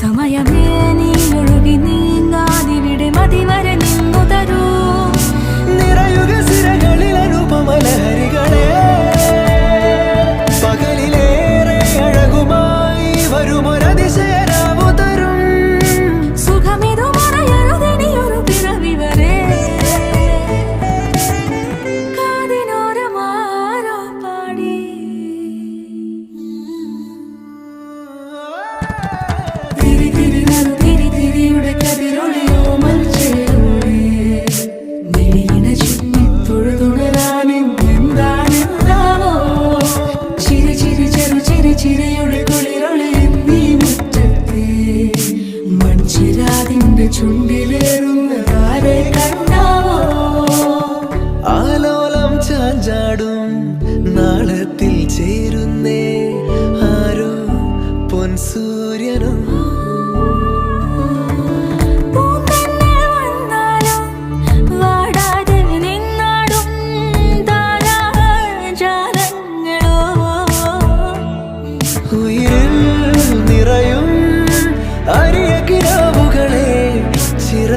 സമയമേ നീ ഒഴുകി നീങ്ങാതിവിടെ മതിവരെ നിന്നു തരൂ. നിറയുക സിരകളിൽ അനുപമലഹരികളെ, പകലിലേറെ അഴകുമായി വരുമൊരതിശയരാവു തരും. സുഖമിതു മറയരുതിനിയൊരു പിറവി വരെ. കാതിനോരമാരോ പാടി തിരി തിരി നറു തിരി തിരിയുടെ കതിരൊളിയോ മൽച്ചേരുളേ. മിഴിയിണ ചുറ്റി തൊഴുതുണരാനും എന്താണെന്താവോ. ചിരി ചിരി ചെറു ചിരി ചിരിയുടെ കുളിരൊളി നീ മുറ്റത്തെ മൺചിരാതിന്റെ ചുണ്ടിലേറുന്നതാരെ കണ്ടാവോ. ആലോലം ചാഞ്ചാടും നാളത്തിൽ ചേരുന്നേ ആരോ പൊൻസൂര്യനും.